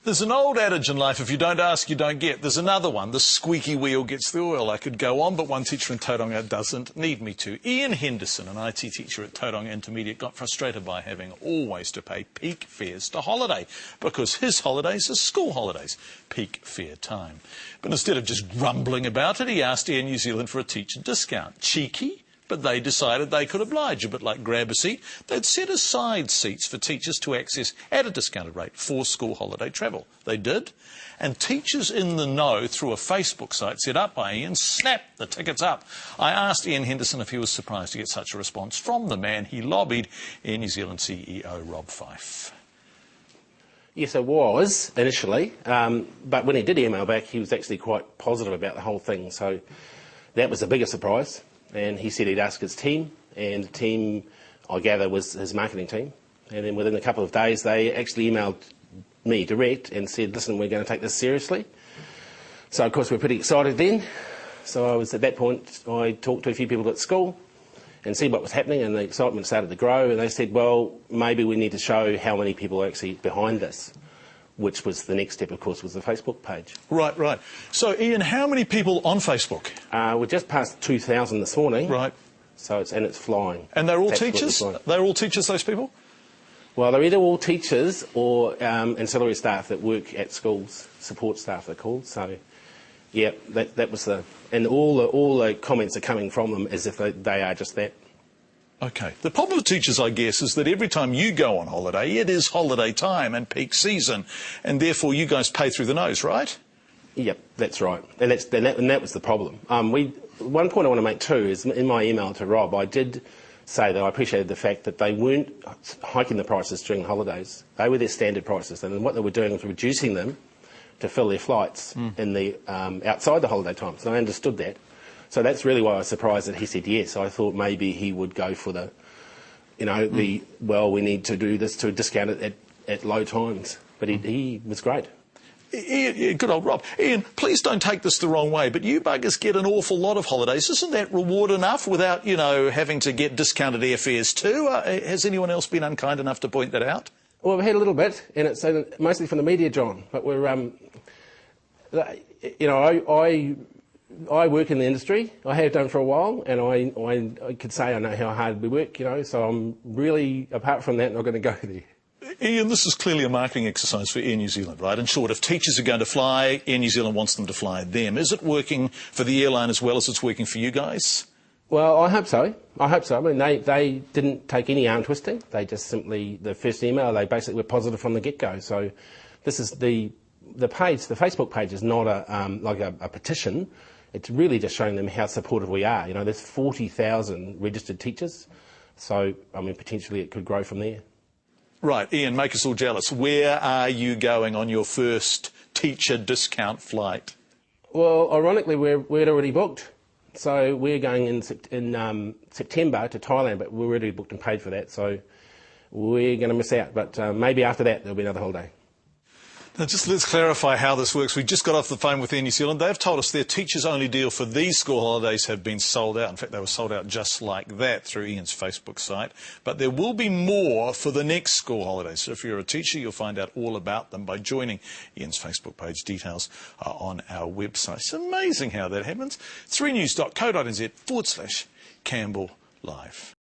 There's an old adage in life, if you don't ask, you don't get. There's another one, the squeaky wheel gets the oil. I could go on, but one teacher in Tauranga doesn't need me to. Ian Henderson, an IT teacher at Tauranga Intermediate, got frustrated by having always to pay peak fares to holiday, because his holidays are school holidays, peak fare time. But instead of just grumbling about it, he asked Air New Zealand for a teacher discount. Cheeky? But they decided they could oblige, a bit like grab a seat. They'd set aside seats for teachers to access at a discounted rate for school holiday travel. They did. And teachers in the know through a Facebook site set up by Ian snapped the tickets up. I asked Ian Henderson if he was surprised to get such a response from the man he lobbied, Air New Zealand CEO Rob Fyfe. Yes, I was initially, but when he did email back, he was actually quite positive about the whole thing. So that was the biggest surprise. And he said he'd ask his team, and the team, I gather, was his marketing team. And then within a couple of days, they actually emailed me direct and said, listen, we're going to take this seriously. So, of course, we're pretty excited then. So I was, at that point, I talked to a few people at school and see what was happening, and the excitement started to grow. And they said, well, maybe we need to show how many people are actually behind this, which was the next step, of course, was the Facebook page. Right, right. So, Ian, how many people on Facebook? We're just past 2,000 this morning. Right. So it's flying. And they're all teachers? They're all teachers, those people? Well, they're either all teachers or ancillary staff that work at schools, support staff they're called. So, yeah, that was the... And all the comments are coming from them as if they are just that. OK. The problem with teachers, I guess, is that every time you go on holiday, it is holiday time and peak season, and therefore you guys pay through the nose, right? Yep, that's right. And that was the problem. One point I want to make too is in my email to Rob, I did say that I appreciated the fact that they weren't hiking the prices during holidays. They were their standard prices, and what they were doing was reducing them to fill their flights in the outside the holiday times. And I understood that. So that's really why I was surprised that he said yes. I thought maybe he would go for the, well, we need to do this to discount it at low times. But he was great. Ian, good old Rob. Ian, please don't take this the wrong way, but you buggers get an awful lot of holidays. Isn't that reward enough without, having to get discounted airfares too? Has anyone else been unkind enough to point that out? Well, we've had a little bit, and it's mostly from the media, John. But we're, I work in the industry. I have done for a while, and I could say I know how hard we work, so I'm really, apart from that, not going to go there. Ian, this is clearly a marketing exercise for Air New Zealand, right? In short, if teachers are going to fly, Air New Zealand wants them to fly them. Is it working for the airline as well as it's working for you guys? Well, I hope so. I hope so. I mean, they didn't take any arm twisting. They just simply, the first email, they basically were positive from the get-go. So this is the page, the Facebook page is not a petition. It's really just showing them how supportive we are. There's 40,000 registered teachers. So, I mean, potentially it could grow from there. Right, Ian, make us all jealous. Where are you going on your first teacher discount flight? Well, ironically, we'd already booked. So we're going in September to Thailand, but we're already booked and paid for that. So we're going to miss out. But maybe after that, there'll be another holiday. Now, just let's clarify how this works. We just got off the phone with Air New Zealand. They've told us their teachers-only deal for these school holidays have been sold out. In fact, they were sold out just like that through Ian's Facebook site. But there will be more for the next school holidays. So if you're a teacher, you'll find out all about them by joining Ian's Facebook page. Details are on our website. It's amazing how that happens. 3news.co.nz/Campbell Live.